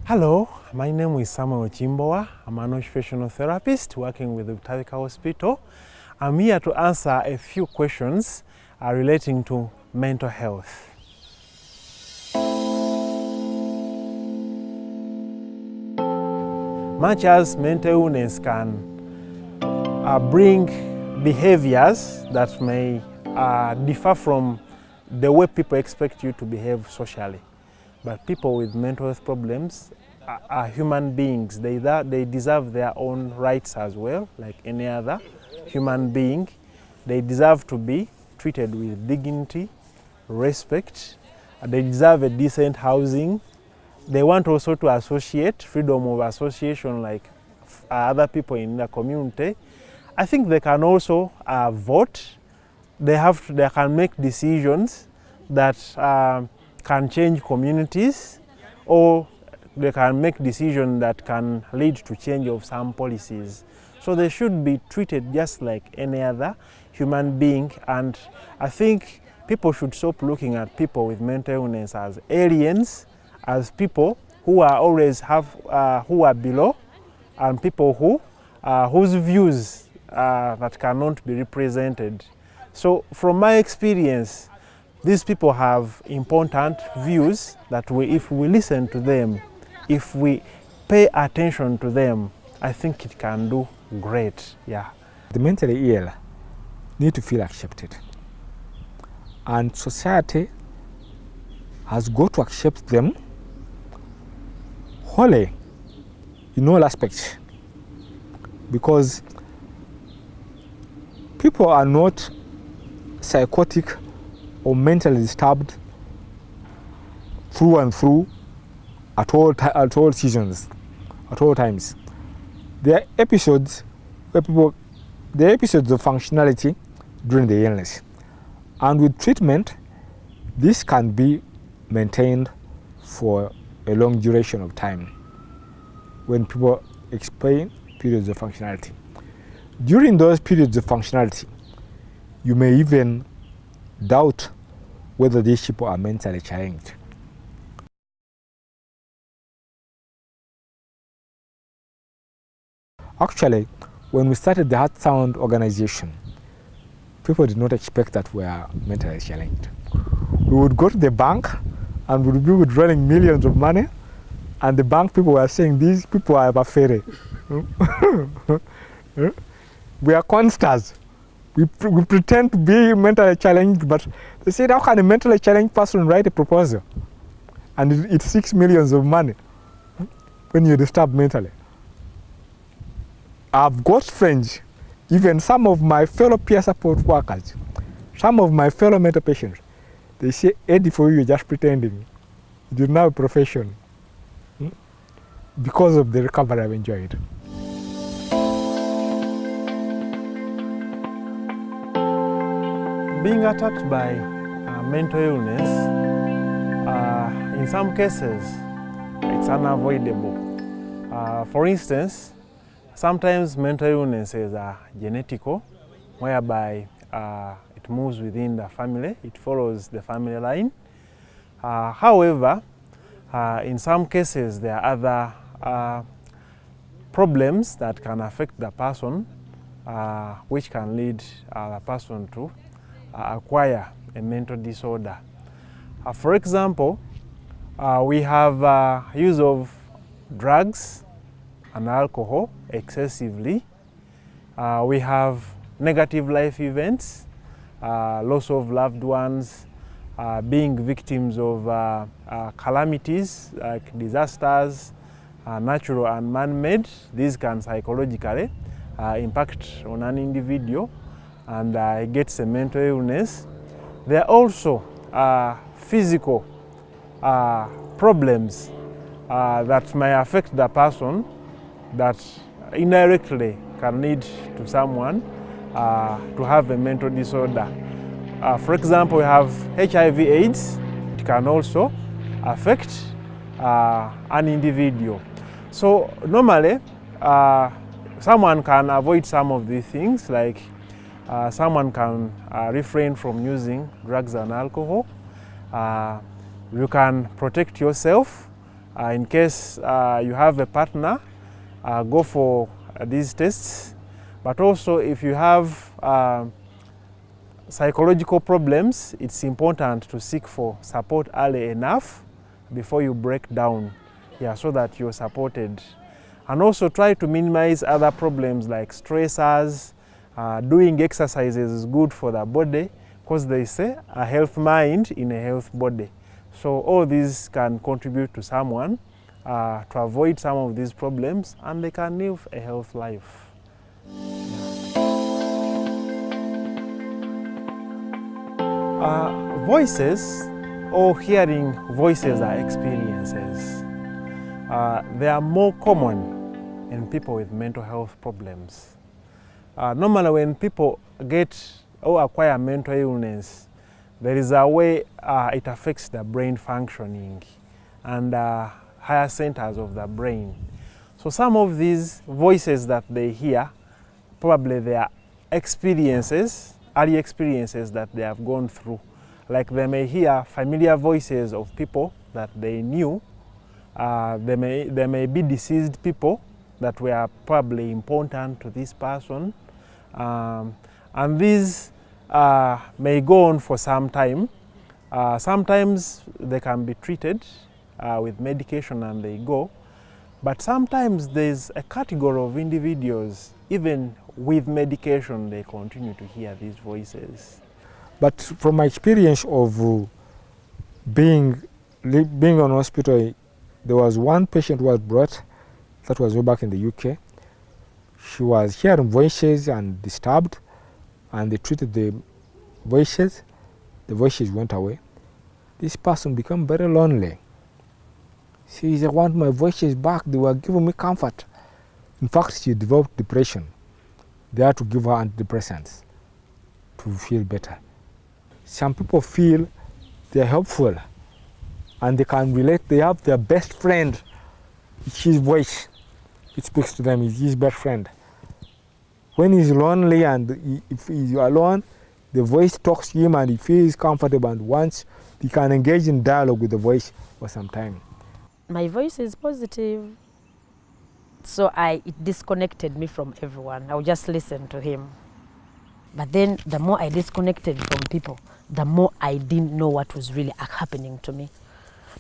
Hello, my name is Sam Kimbowa. I'm an occupational therapist working with the Butabika Hospital. I'm here to answer a few questions relating to mental health. Much as mental illness can bring behaviors that may differ from the way people expect you to behave socially. But people with mental health problems are human beings. They deserve their own rights as well, like any other human being. They deserve to be treated with dignity, respect. They deserve a decent housing. They want also to associate, freedom of association like other people in the community. I think they can also vote. They can make decisions that can change communities, or they can make decisions that can lead to change of some policies. So they should be treated just like any other human being, and I think people should stop looking at people with mental illness as aliens, as people who are always who are below, and people whose views that cannot be represented. So from my experience, these people have important views that if we listen to them, if we pay attention to them, I think it can do great. Yeah. The mentally ill need to feel accepted, and society has got to accept them wholly in all aspects, because people are not psychotic or mentally disturbed through and through at all seasons, at all times. There are episodes of functionality during the illness, and with treatment, this can be maintained for a long duration of time when people explain periods of functionality. During those periods of functionality, you may even doubt whether these people are mentally challenged. Actually, when we started the Heart Sound organization, people did not expect that we are mentally challenged. We would go to the bank and we would be withdrawing millions of money, and the bank people were saying, these people are bafere. We are consters. We pretend to be mentally challenged, but they said, how can a mentally challenged person write a proposal? And it seeks millions of money when you're disturbed mentally. I've got friends, even some of my fellow peer support workers, some of my fellow mental patients, they say, Eddie, for you, you're just pretending. You're now a profession. Because of the recovery I've enjoyed. Being attacked by mental illness, in some cases, it's unavoidable. For instance, sometimes mental illnesses are genetical, whereby it moves within the family, it follows the family line. However, in some cases, there are other problems that can affect the person, which can lead the person to acquire a mental disorder. For example, we have use of drugs and alcohol excessively. We have negative life events, loss of loved ones, being victims of calamities like disasters, natural and man-made. These can psychologically impact on an individual, and he gets a mental illness. There are also physical problems that may affect the person that indirectly can lead to someone to have a mental disorder. For example, we have HIV/AIDS. It can also affect an individual. So normally, someone can avoid some of these things, like someone can refrain from using drugs and alcohol. You can protect yourself In case you have a partner, go for these tests. But also if you have psychological problems, it's important to seek for support early enough before you break down, so that you're supported. And also try to minimize other problems like stressors. Doing exercises is good for the body, because they say a healthy mind in a healthy body. So all these can contribute to someone to avoid some of these problems, and they can live a healthy life. Voices, or hearing voices, are experiences. They are more common in people with mental health problems. Normally when people get or acquire mental illness, there is a way it affects the brain functioning and higher centers of the brain. So some of these voices that they hear, probably they are experiences, early experiences that they have gone through. Like they may hear familiar voices of people that they knew. There may be deceased people that were probably important to this person. And these may go on for some time. Sometimes they can be treated with medication and they go. But sometimes there's a category of individuals, even with medication, they continue to hear these voices. But from my experience of being on hospital, there was one patient who was brought, that was way back in the UK. She was hearing voices and disturbed, and they treated the voices went away. This person became very lonely. She said, I want my voices back, they were giving me comfort. In fact, she developed depression. They had to give her antidepressants to feel better. Some people feel they're helpful and they can relate. They have their best friend, it's his voice. It speaks to them, it's his best friend. When he's lonely and if he's alone, the voice talks to him and he feels comfortable, and once he can engage in dialogue with the voice for some time. My voice is positive, so it disconnected me from everyone. I would just listen to him. But then the more I disconnected from people, the more I didn't know what was really happening to me.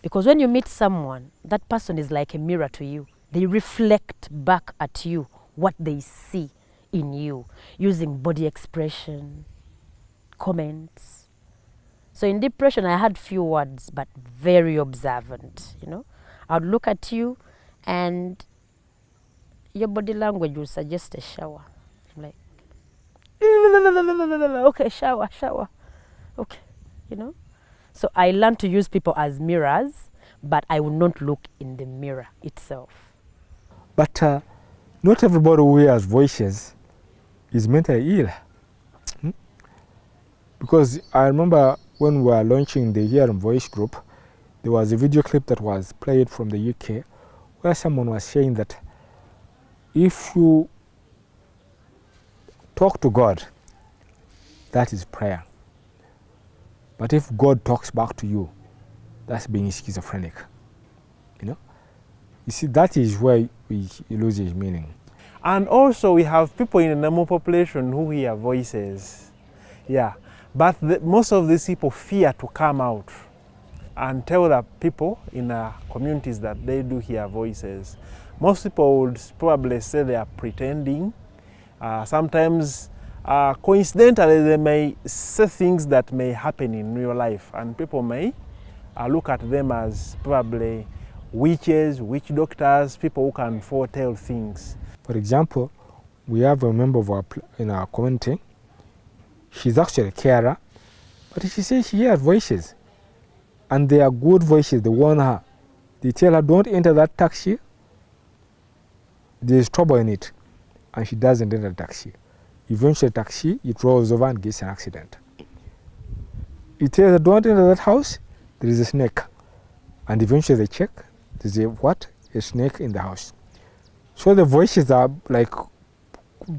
Because when you meet someone, that person is like a mirror to you. They reflect back at you what they see in you, using body expression, comments. So in depression, I had few words, but very observant, I would look at you and your body language will suggest a shower. I'm like, okay, shower, okay, So I learned to use people as mirrors, but I will not look in the mirror itself. But not everybody who hears voices is mentally ill. Because I remember when we were launching the Hearing Voice group, there was a video clip that was played from the UK where someone was saying that if you talk to God, that is prayer. But if God talks back to you, that's being schizophrenic. You see, that is where it loses meaning. And also we have people in the normal population who hear voices. But most of these people fear to come out and tell the people in the communities that they do hear voices. Most people would probably say they are pretending. Sometimes, coincidentally, they may say things that may happen in real life, and people may look at them as probably witches, witch doctors, people who can foretell things. For example, we have a member of in our community. She's actually a carer, but she says she hears voices, and they are good voices. They warn her. They tell her, don't enter that taxi. There's trouble in it, and she doesn't enter the taxi. Eventually, the taxi, it rolls over and gets an accident. It tells her, don't enter that house. There is a snake, and eventually they check. There's a snake in the house. So the voices are like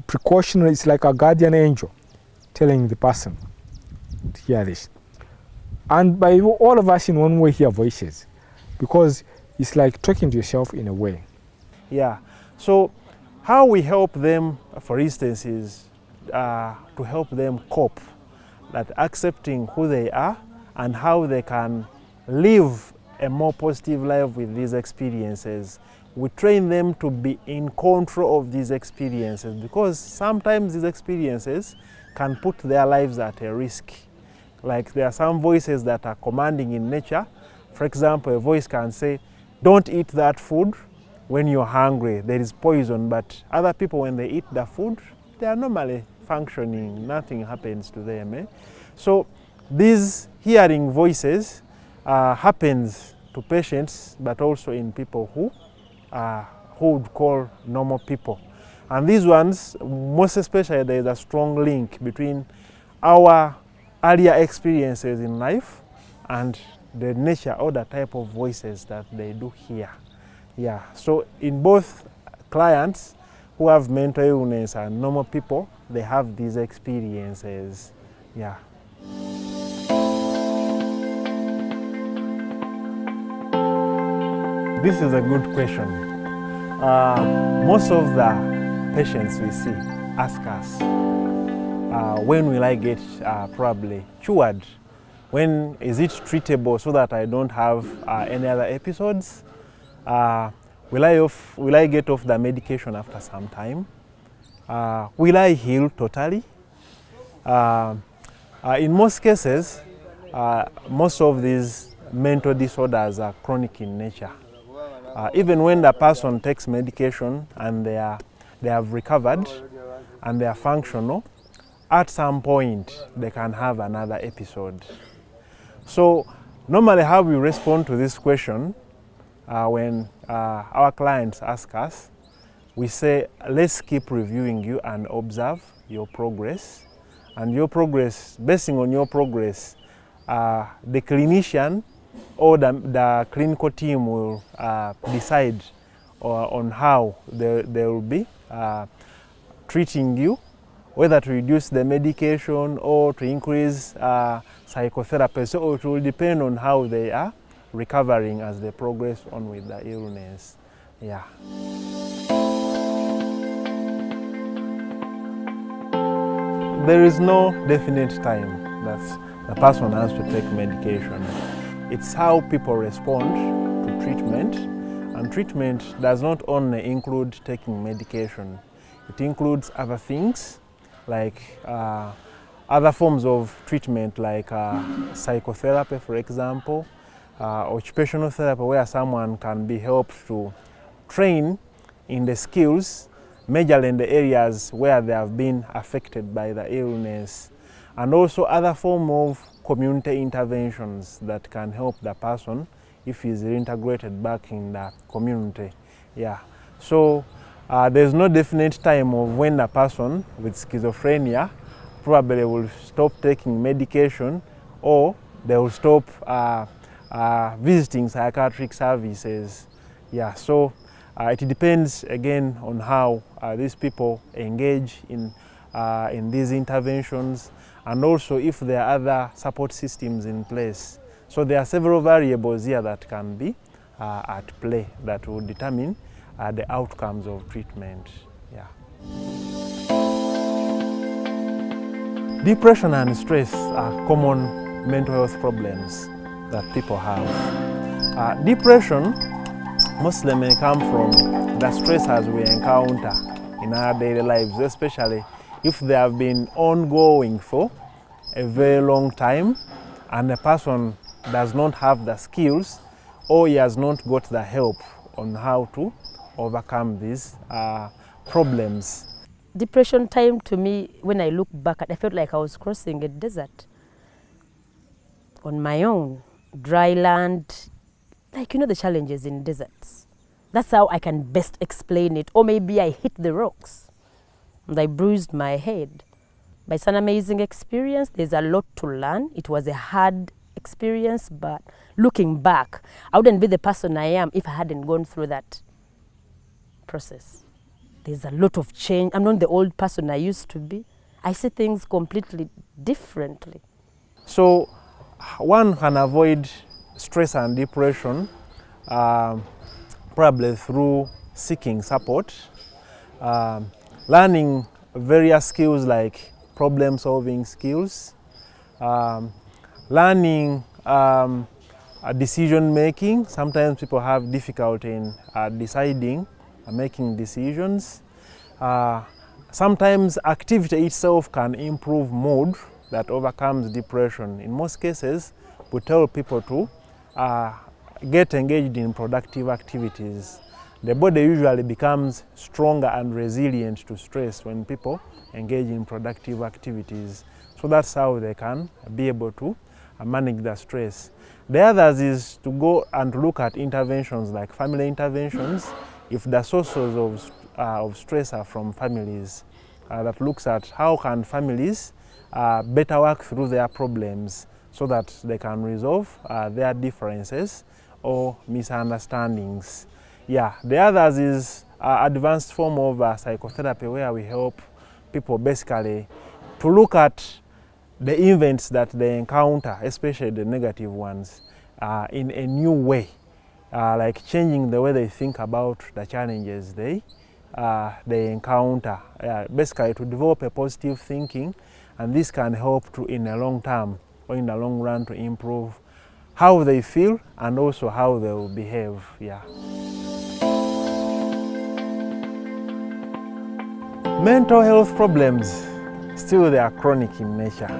precautionary. It's like a guardian angel telling the person to hear this. And by all of us in one way hear voices, because It's like talking to yourself in a way. Yeah. So how we help them, for instance, is to help them cope, that accepting who they are and how they can live a more positive life with these experiences. We train them to be in control of these experiences, because sometimes these experiences can put their lives at a risk. Like there are some voices that are commanding in nature. For example, a voice can say, don't eat that food when you're hungry, there is poison. But other people, when they eat the food, they are normally functioning, nothing happens to them. So these hearing voices happens to patients, but also in people who would call normal people. And these ones, most especially, there is a strong link between our earlier experiences in life and the nature or the type of voices that they do hear. Yeah, so in both clients who have mental illness and normal people, they have these experiences. Yeah. This is a good question. Most of the patients we see ask us, when will I get probably cured? When is it treatable so that I don't have any other episodes? Will I get off the medication after some time? Will I heal totally? In most cases, most of these mental disorders are chronic in nature. Even when the person takes medication and they have recovered and they are functional, at some point they can have another episode. So normally how we respond to this question when our clients ask us, we say, let's keep reviewing you and observe your progress. And your progress, basing on your progress, the clinician or the clinical team will decide on how they will be treating you, whether to reduce the medication or to increase psychotherapy. So it will depend on how they are recovering as they progress on with the illness. Yeah. There is no definite time that the person has to take medication. It's how people respond to treatment, and treatment does not only include taking medication. It includes other things like other forms of treatment like psychotherapy, for example, occupational therapy, where someone can be helped to train in the skills, majorly in the areas where they have been affected by the illness, and also other form of community interventions that can help the person if he's reintegrated back in the community. Yeah. So there's no definite time of when the person with schizophrenia probably will stop taking medication, or they will stop visiting psychiatric services. Yeah, so it depends again on how these people engage in these interventions, and also if there are other support systems in place. So there are several variables here that can be at play that will determine the outcomes of treatment. Yeah. Depression and stress are common mental health problems that people have. Depression mostly may come from the stressors we encounter in our daily lives, especially if they have been ongoing for a very long time and the person does not have the skills or he has not got the help on how to overcome these problems. Depression time to me, when I look back, I felt like I was crossing a desert on my own, dry land, like the challenges in deserts. That's how I can best explain it. Or maybe I hit the rocks and I bruised my head. But it's an amazing experience. There's a lot to learn. It was a hard experience, but looking back, I wouldn't be the person I am if I hadn't gone through that process. There's a lot of change. I'm not the old person I used to be. I see things completely differently. So one can avoid stress and depression probably through seeking support, learning various skills like problem-solving skills, learning decision-making. Sometimes people have difficulty in deciding, making decisions. Sometimes activity itself can improve mood that overcomes depression. In most cases, we tell people to get engaged in productive activities. The body usually becomes stronger and resilient to stress when people engage in productive activities. So that's how they can be able to manage the stress. The others is to go and look at interventions like family interventions. If the sources of stress are from families, that looks at how can families better work through their problems so that they can resolve their differences or misunderstandings. Yeah, the others is advanced form of psychotherapy, where we help people basically to look at the events that they encounter, especially the negative ones, in a new way, like changing the way they think about the challenges they encounter. Basically to develop a positive thinking, and this can help to, in the long term or in the long run, to improve how they feel and also how they will behave. Yeah. Mental health problems, still they are chronic in nature,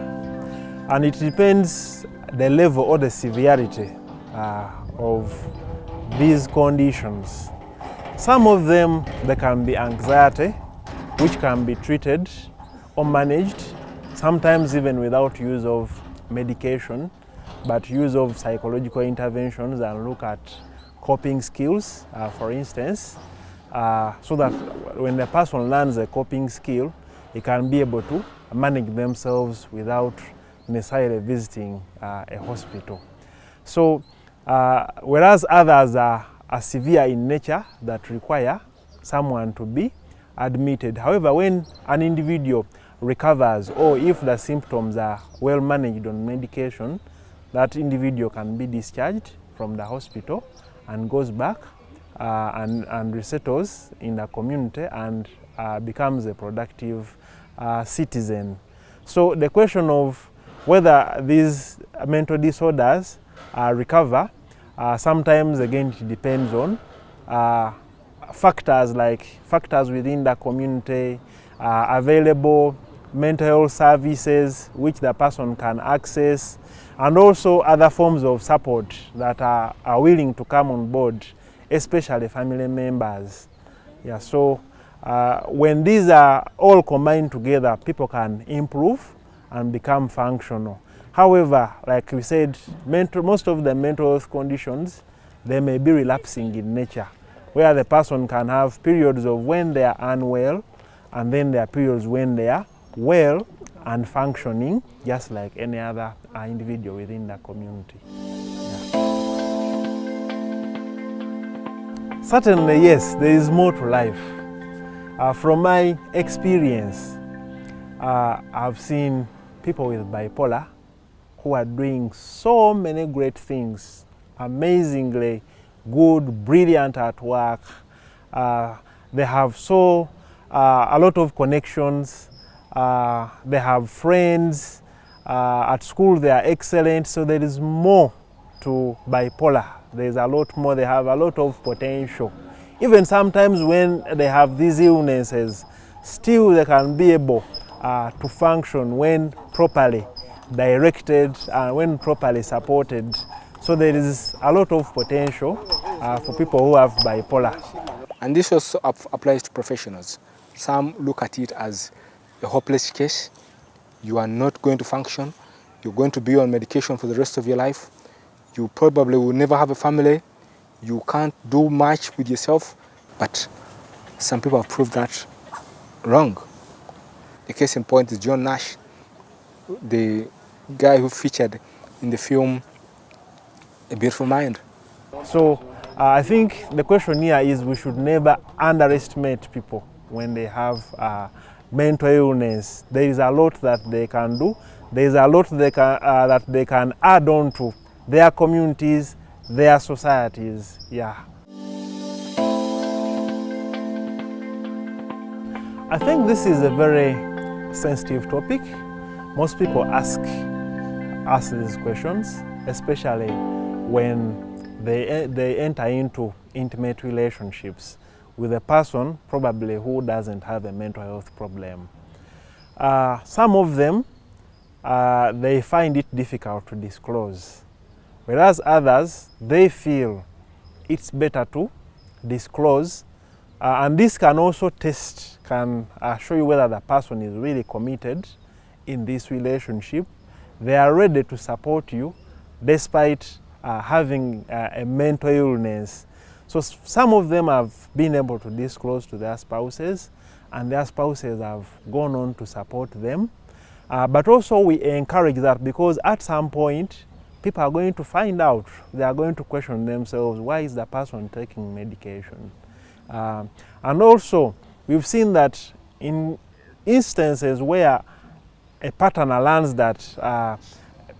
and it depends the level or the severity of these conditions. Some of them, they can be anxiety, which can be treated or managed, sometimes even without use of medication, but use of psychological interventions and look at coping skills, for instance, so that when the person learns a coping skill, they can be able to manage themselves without necessarily visiting a hospital. So, whereas others are severe in nature that require someone to be admitted. However, when an individual recovers, or if the symptoms are well managed on medication, that individual can be discharged from the hospital and goes back and resettles in the community and becomes a productive citizen. So the question of whether these mental disorders recover, sometimes again it depends on factors like factors within the community, available mental health services which the person can access, and also other forms of support that are willing to come on board, especially family members. Yeah, so when these are all combined together, people can improve and become functional. However, like we said, most of the mental health conditions, they may be relapsing in nature, where the person can have periods of when they are unwell, and then there are periods when they are well and functioning, just like any other individual within the community. Yeah. Certainly, yes, there is more to life. From my experience, I've seen people with bipolar who are doing so many great things, amazingly good, brilliant at work. They have a lot of connections. They have friends. At school they are excellent. So there is more to bipolar. There is a lot more. They have a lot of potential. Even sometimes when they have these illnesses, still they can be able to function when properly directed and when properly supported. So there is a lot of potential for people who have bipolar. And this also applies to professionals. Some look at it as a hopeless case. You are not going to function. You're going to be on medication for the rest of your life. You probably will never have a family. You can't do much with yourself. But some people have proved that wrong. The case in point is John Nash, the guy who featured in the film A Beautiful Mind. So I think the question here is we should never underestimate people when they have mental illness. There is a lot that they can do. There is a lot that they can add on to their communities, their societies. Yeah. I think this is a very sensitive topic. Most people ask these questions, especially when they enter into intimate relationships with a person probably who doesn't have a mental health problem. Some of them, they find it difficult to disclose, whereas others, they feel it's better to disclose. And this can also show you whether the person is really committed in this relationship. They are ready to support you despite having a mental illness. So some of them have been able to disclose to their spouses, and their spouses have gone on to support them. But also we encourage that, because at some point people are going to find out, they are going to question themselves, why is the person taking medication? And also we've seen that in instances where a partner learns that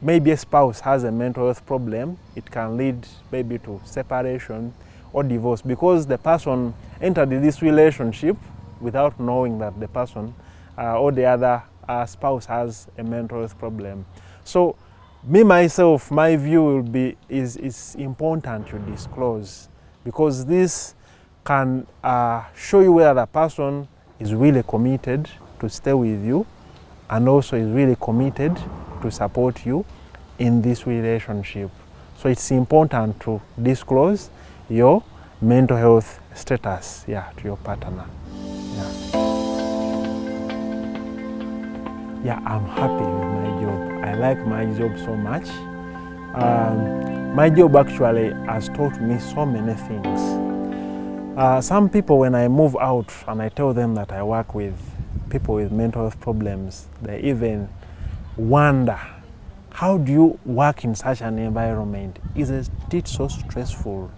maybe a spouse has a mental health problem, it can lead maybe to separation or divorce, because the person entered this relationship without knowing that the person or the other spouse has a mental health problem. So me myself, my view will be is important to disclose, because this can show you whether the person is really committed to stay with you, and also is really committed to support you in this relationship. So it's important to disclose your mental health status, to your partner. I'm happy with my job. I like my job so much. My job actually has taught me so many things. Some people, when I move out and I tell them that I work with people with mental health problems, they even wonder, how do you work in such an environment? Is it so stressful?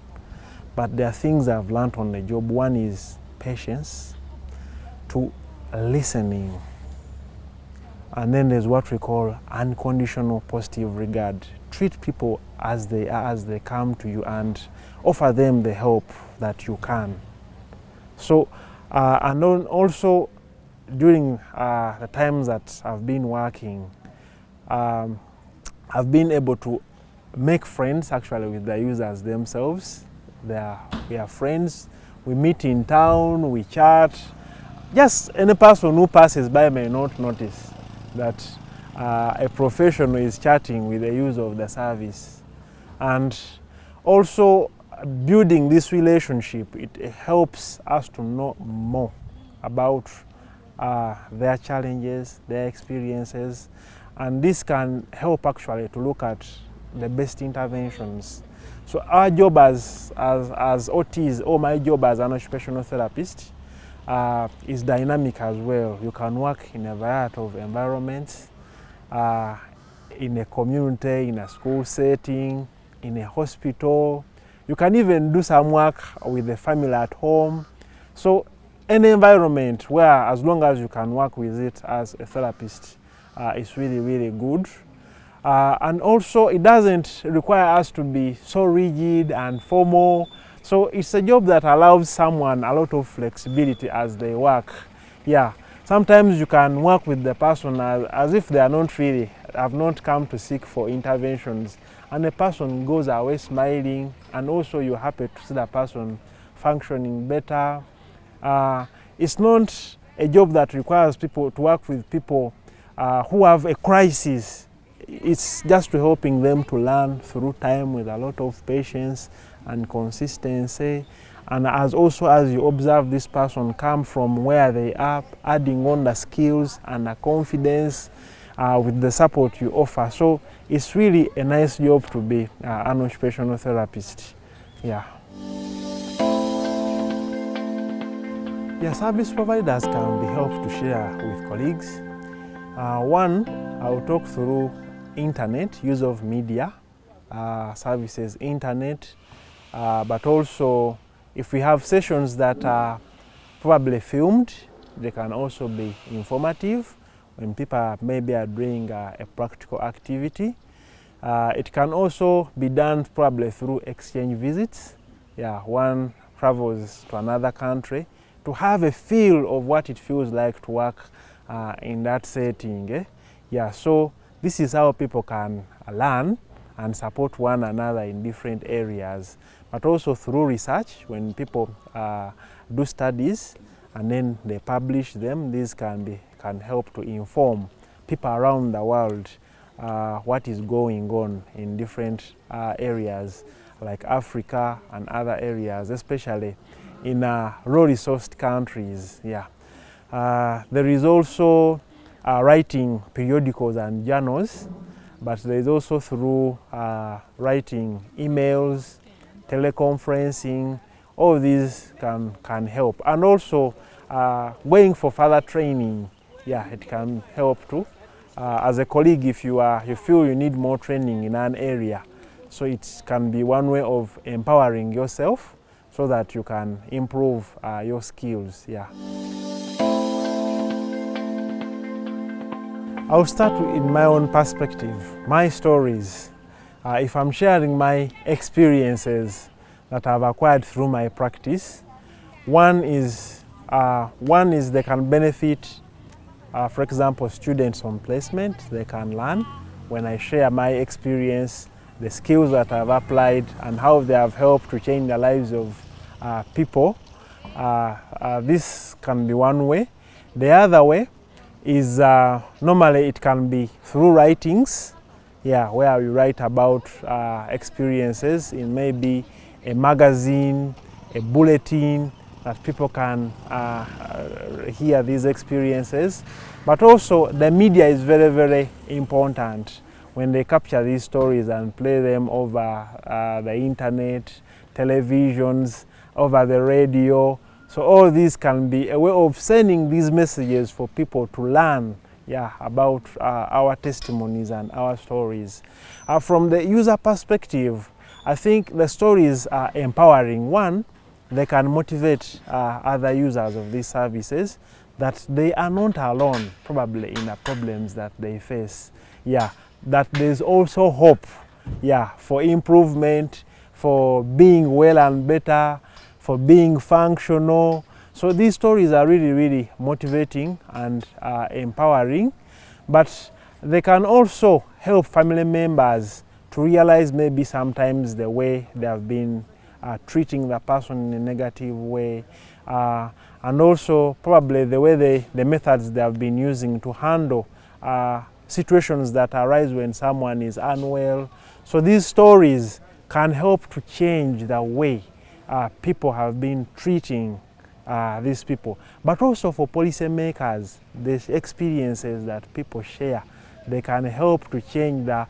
But there are things I've learned on the job. One is patience, to listening, and then there's what we call unconditional positive regard. Treat people as they are, as they come to you, and offer them the help that you can. So, and then also during the times that I've been working, I've been able to make friends actually with the users themselves. We are friends, we meet in town, we chat. Just any person who passes by may not notice that a professional is chatting with the user of the service. And also building this relationship, it helps us to know more about their challenges, their experiences, and this can help actually to look at the best interventions. So our job as OTs, or my job as an occupational therapist, is dynamic as well. You can work in a variety of environments, in a community, in a school setting, in a hospital. You can even do some work with the family at home. So any environment where, as long as you can work with it as a therapist, is really, really good. And also it doesn't require us to be so rigid and formal. So it's a job that allows someone a lot of flexibility as they work. Sometimes you can work with the person as if they are not really, have not come to seek for interventions, and the person goes away smiling, and also you're happy to see the person functioning better. It's not a job that requires people to work with people who have a crisis. It's just helping them to learn through time with a lot of patience and consistency. And as you observe this person come from where they are, adding on the skills and the confidence with the support you offer. So it's really a nice job to be an occupational therapist. Service providers can be helped to share with colleagues. One, I'll talk through internet, use of media, services, internet, but also if we have sessions that are probably filmed, they can also be informative when people maybe are doing a practical activity. It can also be done probably through exchange visits. Yeah, one travels to another country to have a feel of what it feels like to work in that setting. Yeah, so this is how people can learn and support one another in different areas, but also through research. When people do studies and then they publish them, this can help to inform people around the world what is going on in different areas like Africa and other areas, especially in low-resourced countries. Yeah, there is also writing periodicals and journals, but there is also through writing emails, teleconferencing. All these can help, and also going for further training. Yeah, it can help too. As a colleague, if you feel you need more training in an area, so it can be one way of empowering yourself so that you can improve your skills. Yeah. I'll start in my own perspective, my stories. If I'm sharing my experiences that I've acquired through my practice, one is they can benefit, for example, students on placement. They can learn when I share my experience, the skills that I've applied and how they have helped to change the lives of people. This can be one way. The other way is normally it can be through writings, yeah, where we write about experiences in maybe a magazine, a bulletin, that people can hear these experiences. But also the media is very, very important when they capture these stories and play them over the internet, televisions, over the radio. So all these can be a way of sending these messages for people to learn, yeah, about our testimonies and our stories. From the user perspective, I think the stories are empowering. One, they can motivate other users of these services that they are not alone probably in the problems that they face. Yeah, that there's also hope, yeah, for improvement, for being well and better, for being functional. So these stories are really, really motivating and empowering, but they can also help family members to realize maybe sometimes the way they have been treating the person in a negative way, and also probably the way the methods they have been using to handle situations that arise when someone is unwell. So these stories can help to change the way people have been treating these people. But also for policymakers, the experiences that people share, they can help to change the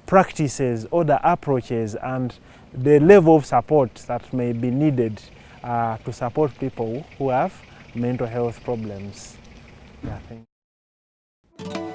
practices or the approaches and the level of support that may be needed to support people who have mental health problems. Yeah, thank you.